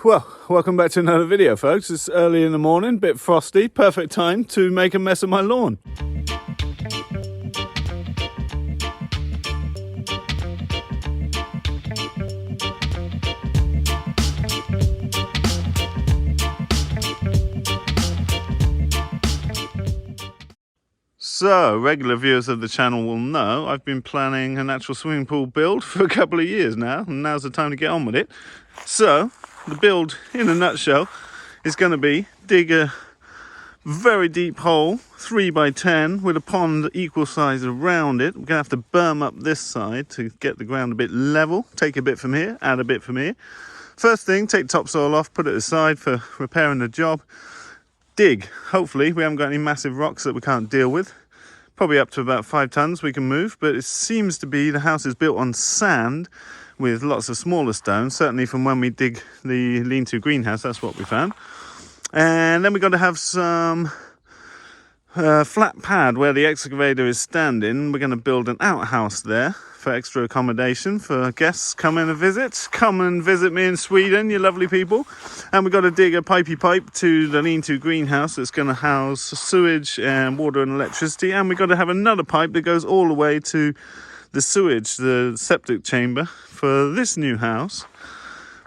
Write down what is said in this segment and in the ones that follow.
Well, welcome back to another video, folks. It's early in the morning, bit frosty, perfect time to make a mess of my lawn. So, regular viewers of the channel will know I've been planning a natural swimming pool build for a couple of years now, and now's the time to get on with it. So, the build, in a nutshell, is going to be dig a very deep hole, 3 by 10, with a pond equal size around it. We're going to have to berm up this side to get the ground a bit level. Take a bit from here, add a bit from here. First thing, take topsoil off, put it aside for repairing the job. Dig. Hopefully, we haven't got any massive rocks that we can't deal with. Probably up to about 5 tons we can move, but it seems to be the house is built on sand with lots of smaller stones. Certainly from when we dig the lean-to greenhouse, that's what we found. And then we've got to have some flat pad where the excavator is standing. We're going to build an outhouse there for extra accommodation for guests coming to visit. Come and visit me in Sweden, you lovely people. And we've got to dig a pipey pipe to the lean-to greenhouse that's going to house sewage and water and electricity. And we've got to have another pipe that goes all the way to the sewage, the septic chamber for this new house.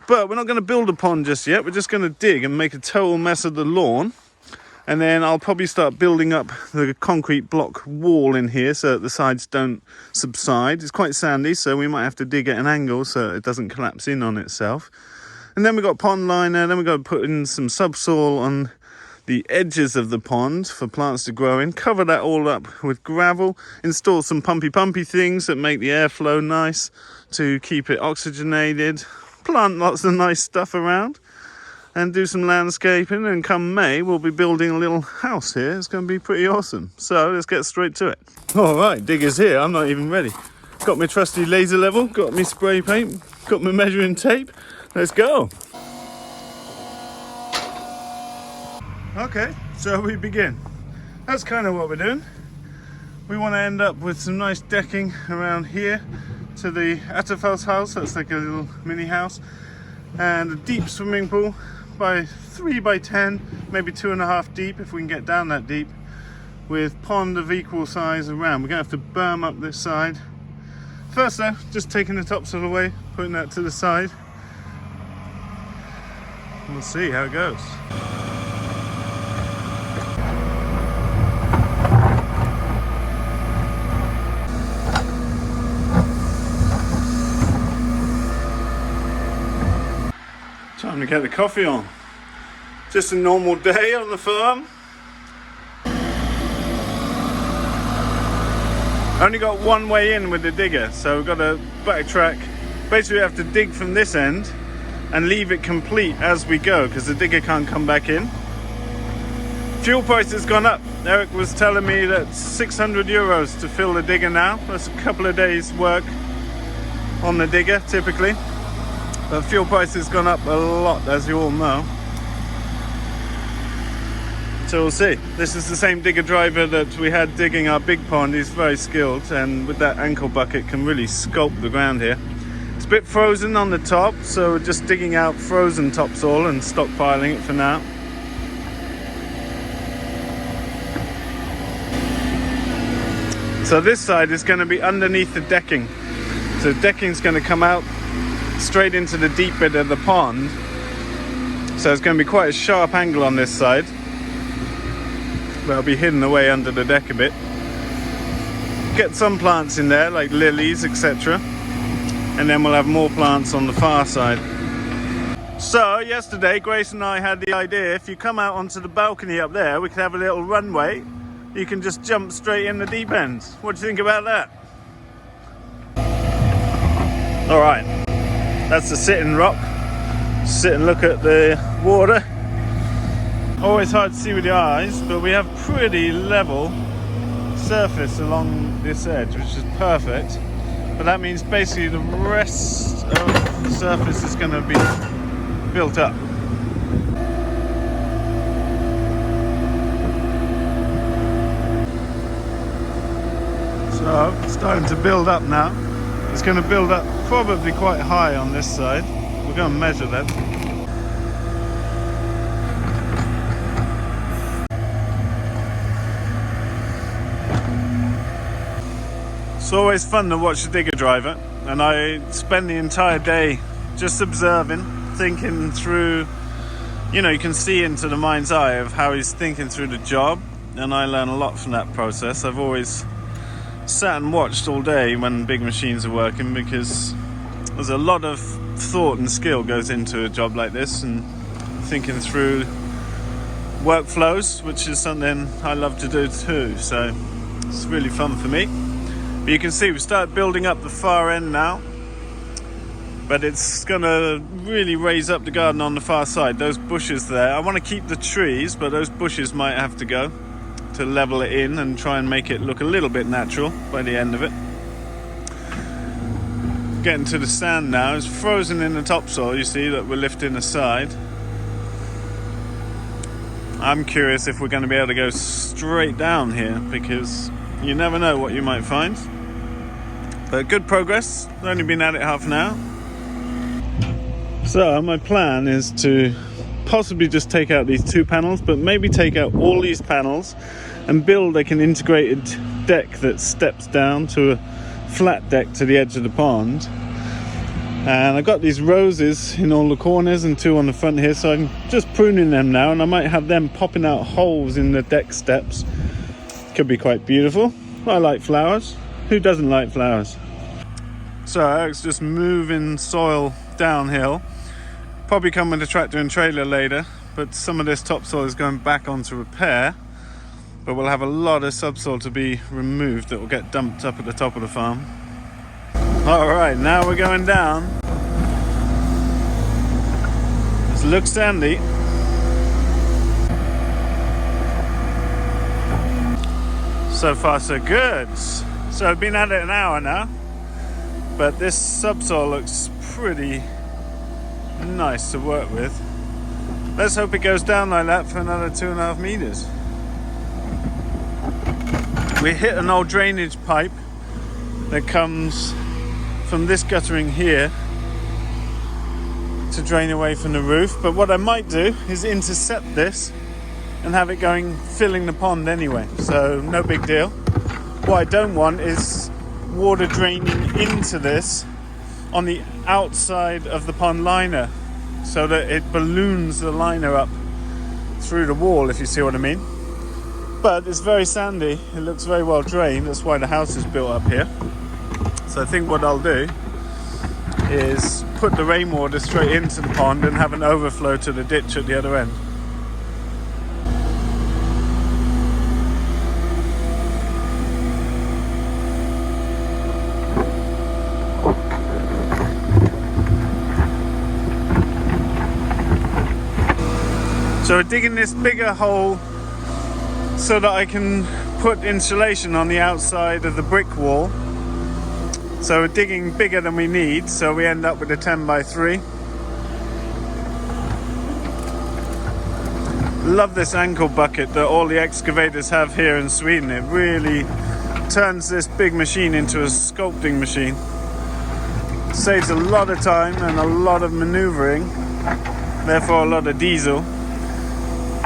But we're not going to build a pond just yet. We're just going to dig and make a total mess of the lawn. And then I'll probably start building up the concrete block wall in here so that the sides don't subside. It's quite sandy, so we might have to dig at an angle so it doesn't collapse in on itself. And then we've got pond liner, then we've got to put in some subsoil on the edges of the pond for plants to grow in. Cover that all up with gravel. Install some pumpy things that make the airflow nice to keep it oxygenated. Plant lots of nice stuff around. And do some landscaping, and come May we'll be building a little house here. It's going to be pretty awesome. So let's get straight to it. Alright, digger's here. I'm not even ready. Got my trusty laser level, got my spray paint, got my measuring tape. Let's go. Okay, so we begin. That's kind of what we're doing. We want to end up with some nice decking around here to the outhouse house. That's like a little mini house. And a deep swimming pool. By 3 by 10, maybe 2.5 deep if we can get down that deep, with pond of equal size around. We're going to have to berm up this side. First though, just taking the topsoil away, putting that to the side. We'll see how it goes. Time to get the coffee on. Just a normal day on the farm. Only got one way in with the digger, so we've got to backtrack. Basically we have to dig from this end and leave it complete as we go because the digger can't come back in. Fuel price has gone up. Eric was telling me that 600 euros to fill the digger now. That's a couple of days work on the digger typically. But fuel price has gone up a lot, as you all know. So we'll see. This is the same digger driver that we had digging our big pond. He's very skilled, and with that ankle bucket can really sculpt the ground here. It's a bit frozen on the top, so we're just digging out frozen topsoil and stockpiling it for now. So this side is going to be underneath the decking. So the decking's going to come out straight into the deep bit of the pond, so it's going to be quite a sharp angle on this side, but it'll be hidden away under the deck a bit. Get some plants in there like lilies, etc., and then we'll have more plants on the far side. So yesterday Grace and I had the idea, if you come out onto the balcony up there, we could have a little runway. You can just jump straight in the deep end. What do you think about that? All right. That's the sitting rock. Sit and look at the water. Always hard to see with your eyes, but we have pretty level surface along this edge, which is perfect. But that means basically the rest of the surface is going to be built up. So it's starting to build up now. It's going to build up probably quite high on this side. We're going to measure that. It's always fun to watch the digger driver, and I spend the entire day just observing, thinking through, you know, you can see into the mind's eye of how he's thinking through the job, and I learn a lot from that process. I've always sat and watched all day when big machines are working, because there's a lot of thought and skill goes into a job like this, and thinking through workflows, which is something I love to do too, so it's really fun for me. But you can see we started building up the far end now, but it's gonna really raise up the garden on the far side. Those bushes there, I want to keep the trees, but those bushes might have to go to level it in and try and make it look a little bit natural by the end of it. Getting to the sand now. It's frozen in the topsoil, you see that we're lifting aside. I'm curious if we're going to be able to go straight down here, because you never know what you might find. But good progress. I've only been at it half an hour. So my plan is to possibly just take out these 2 panels, but maybe take out all these panels and build like an integrated deck that steps down to a flat deck to the edge of the pond. And I've got these roses in all the corners and 2 on the front here, so I'm just pruning them now, and I might have them popping out holes in the deck steps. Could be quite beautiful. I like flowers. Who doesn't like flowers? So Eric's just moving soil downhill. Probably come with a tractor and trailer later, but some of this topsoil is going back onto repair. But we'll have a lot of subsoil to be removed that will get dumped up at the top of the farm. Alright, now we're going down. This looks sandy. So far so good. So I've been at it an hour now, but this subsoil looks pretty nice to work with. Let's hope it goes down like that for another 2.5 meters. We hit an old drainage pipe that comes from this guttering here to drain away from the roof, but what I might do is intercept this and have it going, filling the pond anyway, so no big deal. What I don't want is water draining into this on the outside of the pond liner, so that it balloons the liner up through the wall, if you see what I mean. But it's very sandy, it looks very well drained, that's why the house is built up here. So I think what I'll do is put the rainwater straight into the pond and have an overflow to the ditch at the other end. So we're digging this bigger hole so that I can put insulation on the outside of the brick wall. So we're digging bigger than we need, so we end up with a 10 by 3. Love this ankle bucket that all the excavators have here in Sweden. It really turns this big machine into a sculpting machine. Saves a lot of time and a lot of maneuvering, therefore a lot of diesel.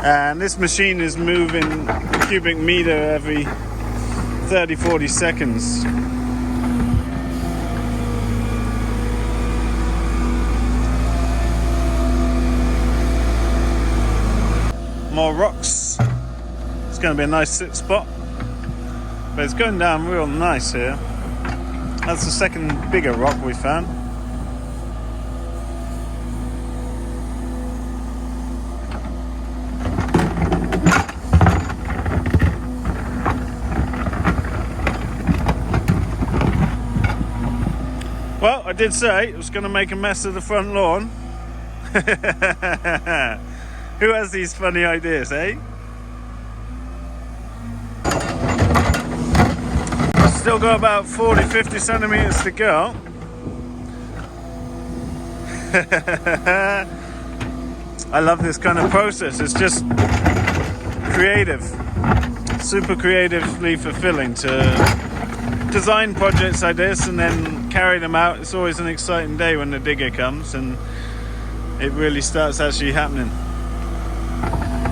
And this machine is moving a cubic meter every 30-40 seconds. More rocks. It's going to be a nice sit spot, but it's going down real nice here. That's the second bigger rock we found. Well, I did say it was going to make a mess of the front lawn. Who has these funny ideas, eh? Still got about 40-50 centimeters to go. I love this kind of process. It's just creative, super creatively fulfilling to design projects like this and then carry them out. It's always an exciting day when the digger comes and it really starts actually happening.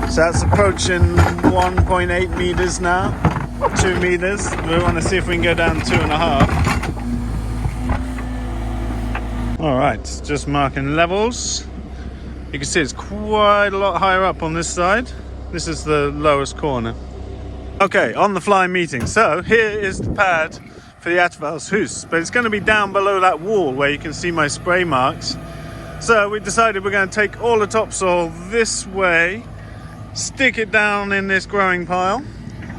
So that's approaching 1.8 meters now. 2 meters. We want to see if we can go down 2.5. Alright, just marking levels. You can see it's quite a lot higher up on this side. This is the lowest corner. Okay, on the fly meeting. So here is the pad for the outhouse, but it's going to be down below that wall where you can see my spray marks. So we decided we're going to take all the topsoil this way, stick it down in this growing pile,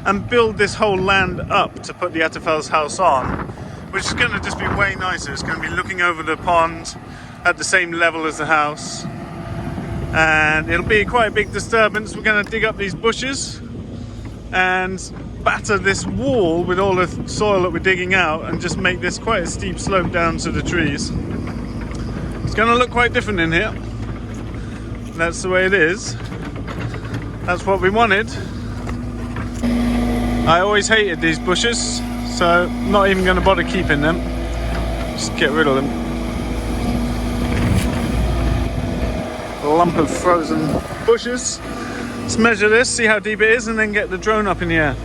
and build this whole land up to put the outhouse house on, which is going to just be way nicer. It's going to be looking over the pond at the same level as the house, and it'll be quite a big disturbance. We're going to dig up these bushes and batter this wall with all the soil that we're digging out and just make this quite a steep slope down to the trees. It's going to look quite different in here. That's the way it is. That's what we wanted. I always hated these bushes, so I'm not even going to bother keeping them. Just get rid of them. A lump of frozen bushes. Let's measure this, see how deep it is, and then get the drone up in the air.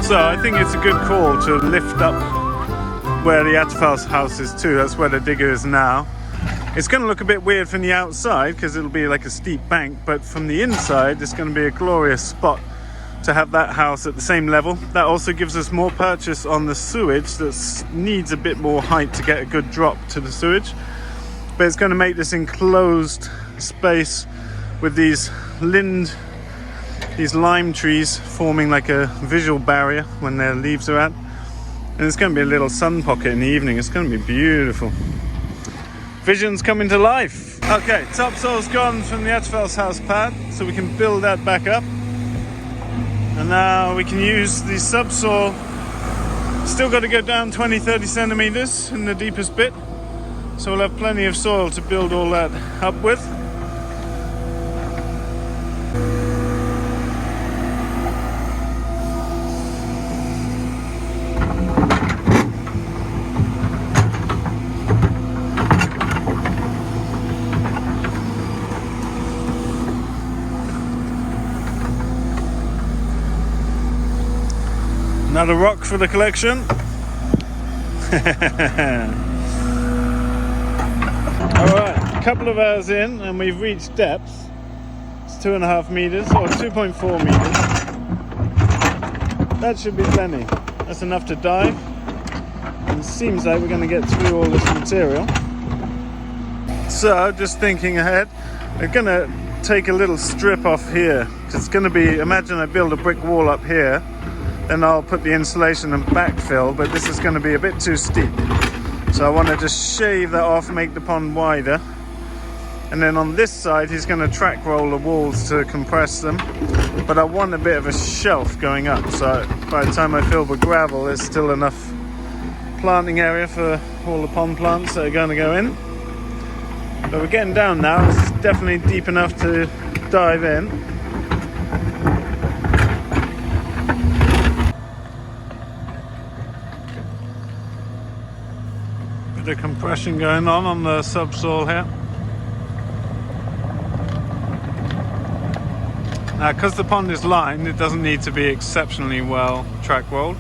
So I think it's a good call to lift up where the outhouse house is too. That's where the digger is now. It's going to look a bit weird from the outside because it'll be like a steep bank, but from the inside it's going to be a glorious spot to have that house at the same level. That also gives us more purchase on the sewage that needs a bit more height to get a good drop to the sewage. But it's going to make this enclosed space with these lime trees forming like a visual barrier when their leaves are out. And it's going to be a little sun pocket in the evening. It's going to be beautiful. Visions coming to life. Okay, topsoil's gone from the outhouse house pad, so we can build that back up. And now we can use the subsoil. Still got to go down 20-30 centimeters in the deepest bit. So we'll have plenty of soil to build all that up with. Another rock for the collection. Alright, a couple of hours in and we've reached depth. It's 2.5 meters or 2.4 meters. That should be plenty. That's enough to dive. And it seems like we're going to get through all this material. So, just thinking ahead, we're going to take a little strip off here. It's going to be, imagine I build a brick wall up here. Then I'll put the insulation and backfill, but this is going to be a bit too steep. So I want to just shave that off, make the pond wider. And then on this side, he's going to track roll the walls to compress them. But I want a bit of a shelf going up, so by the time I fill with gravel, there's still enough planting area for all the pond plants that are going to go in. But we're getting down now. It's definitely deep enough to dive in. Bit of compression going on the subsoil here. Now, because the pond is lined, it doesn't need to be exceptionally well track rolled,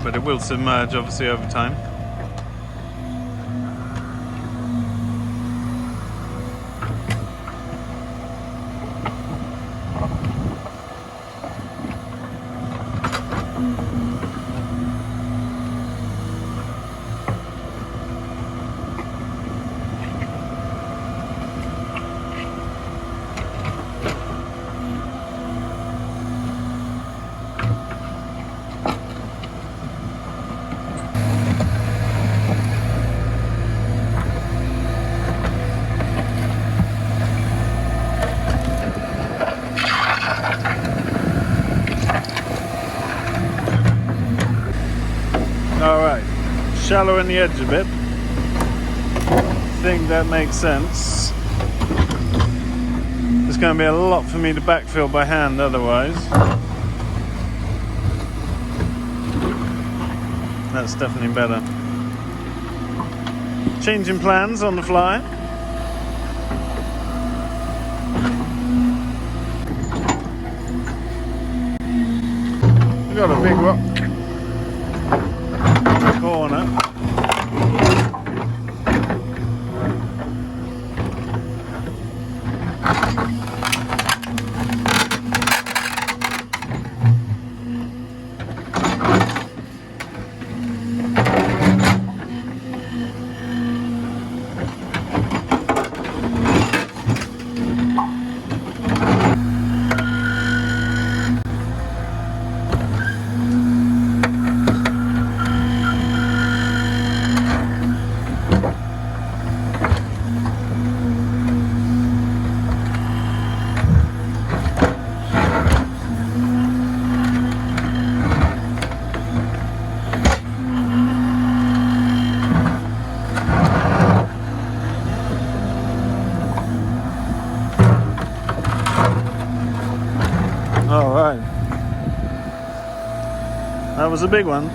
but it will submerge obviously over time. shallow in the edge a bit. I think that makes sense. It's going to be a lot for me to backfill by hand otherwise. That's definitely better. Changing plans on the fly. We've got a big rock corner. Alright. That was a big one.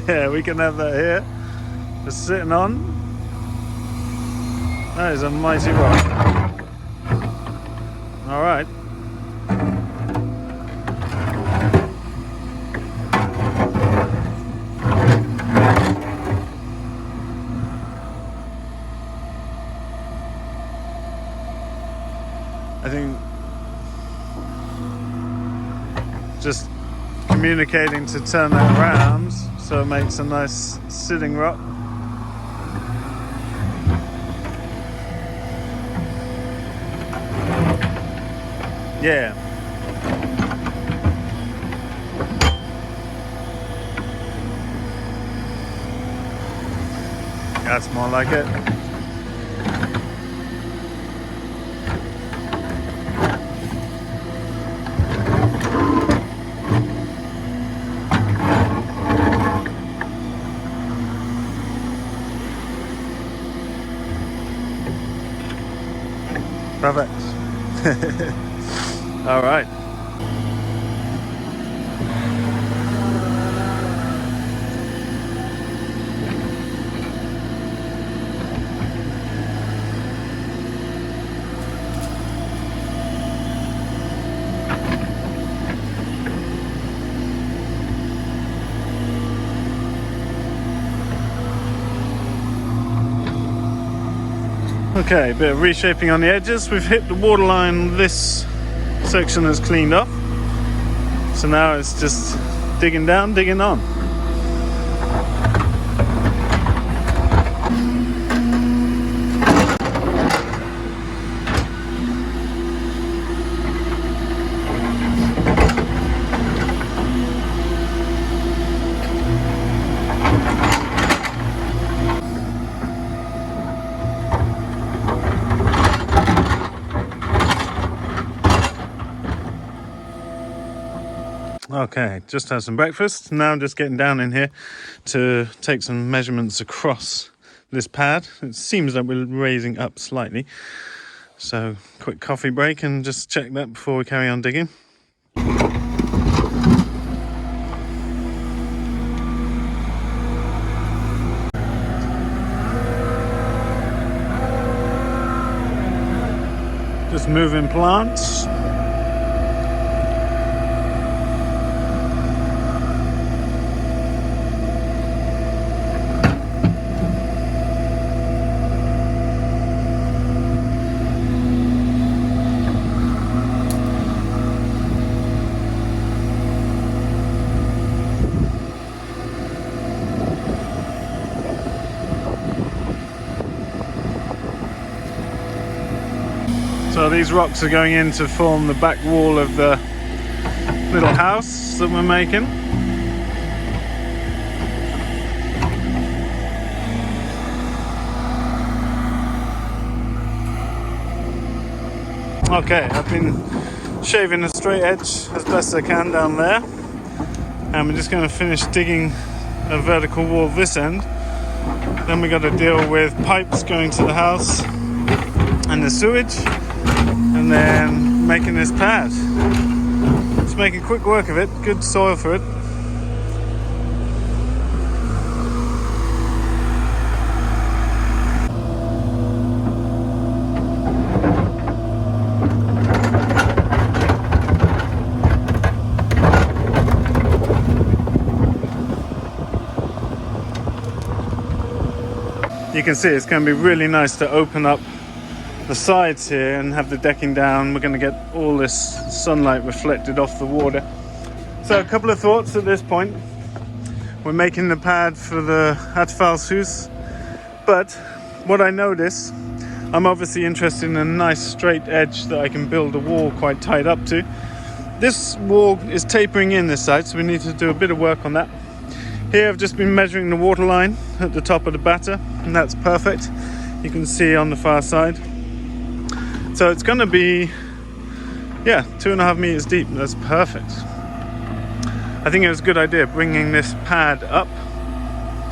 Yeah, we can have that here. Just sitting on. That is a mighty rock. Alright. I think just communicating to turn that around so it makes a nice sitting rock. Yeah. That's more like it. Perfect. All right. Okay, a bit of reshaping on the edges. We've hit the waterline. This section is cleaned up. So now it's just digging down, digging on. Okay, just had some breakfast. Now I'm just getting down in here to take some measurements across this pad. It seems like we're raising up slightly. So, quick coffee break and just check that before we carry on digging. Just moving plants. these rocks are going in to form the back wall of the little house that we're making. Okay, I've been shaving a straight edge as best I can down there, and we're just going to finish digging a vertical wall this end. Then we got to deal with pipes going to the house and the sewage, and then making this pad. Just making quick work of it, good soil for it. You can see it's going to be really nice to open up the sides here and have the decking down. We're going to get all this sunlight reflected off the water. So a couple of thoughts at this point. We're making the pad for the outhouse, but what I notice, I'm obviously interested in a nice straight edge that I can build a wall quite tight up to. This wall is tapering in this side, so we need to do a bit of work on that. Here I've just been measuring the water line at the top of the batter, and that's perfect. You can see on the far side. So it's going to be, 2.5 meters deep. That's perfect. I think it was a good idea bringing this pad up,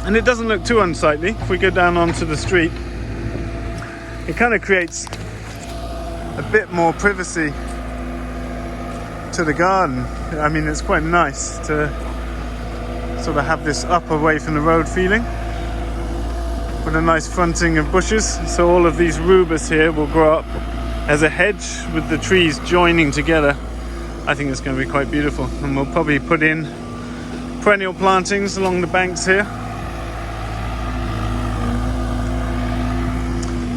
and it doesn't look too unsightly. If we go down onto the street, it kind of creates a bit more privacy to the garden. I mean, it's quite nice to sort of have this up away from the road feeling, with a nice fronting of bushes. So all of these rubus here will grow up as a hedge with the trees joining together. I think it's going to be quite beautiful, and we'll probably put in perennial plantings along the banks here.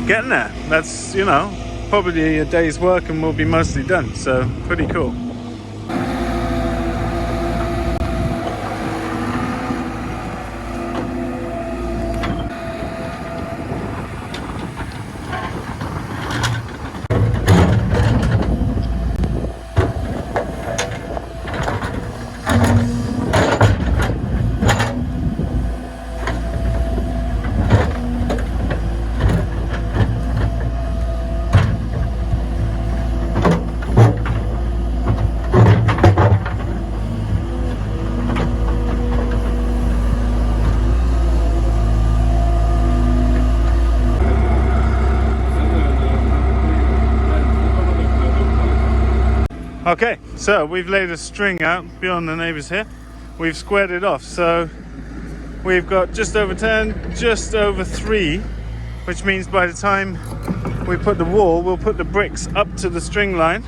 Getting there. That's, probably a day's work and we'll be mostly done, so pretty cool. Okay, so we've laid a string out beyond the neighbours here. We've squared it off, so we've got just over 10, just over 3, which means by the time we put the wall, we'll put the bricks up to the string line,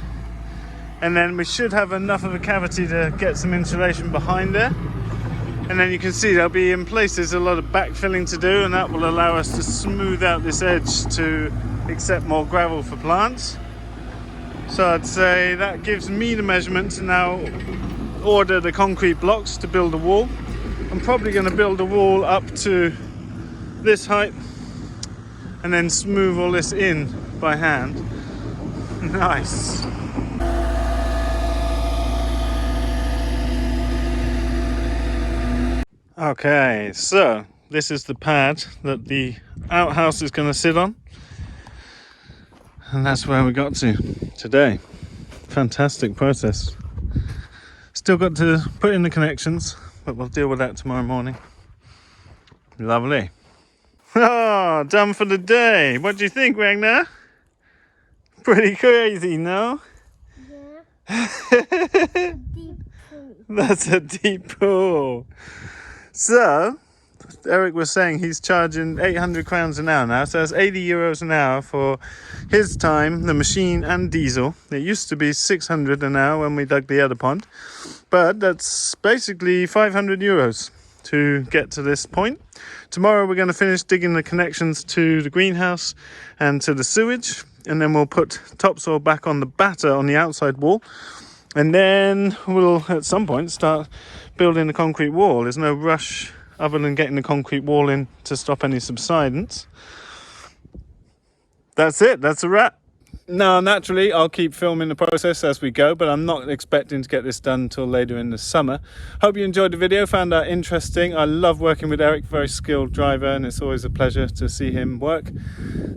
and then we should have enough of a cavity to get some insulation behind there. And then you can see there'll be in places a lot of backfilling to do, and that will allow us to smooth out this edge to accept more gravel for plants. So I'd say that gives me the measurement to now order the concrete blocks to build a wall. I'm probably going to build a wall up to this height and then smooth all this in by hand. Nice. Okay, so this is the pad that the outhouse is going to sit on. And that's where we got to today. Fantastic process. Still got to put in the connections, but we'll deal with that tomorrow morning. Lovely. Oh, done for the day. What do you think, Ragnar? Pretty crazy, no? Yeah. Deep pool. That's a deep pool. So, Eric was saying he's charging 800 crowns an hour now, so that's 80 euros an hour for his time, the machine and diesel. It used to be 600 an hour when we dug the other pond, but that's basically 500 euros to get to this point. Tomorrow we're going to finish digging the connections to the greenhouse and to the sewage, and then we'll put topsoil back on the batter on the outside wall, and then we'll at some point start building the concrete wall. There's no rush other than getting the concrete wall in to stop any subsidence. That's it. That's a wrap. Now, naturally, I'll keep filming the process as we go, but I'm not expecting to get this done until later in the summer. Hope you enjoyed the video, found that interesting. I love working with Eric, very skilled driver, and it's always a pleasure to see him work.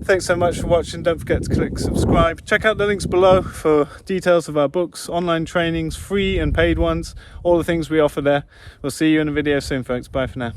Thanks so much for watching. Don't forget to click subscribe. Check out the links below for details of our books, online trainings, free and paid ones, all the things we offer there. We'll see you in a video soon, folks. Bye for now.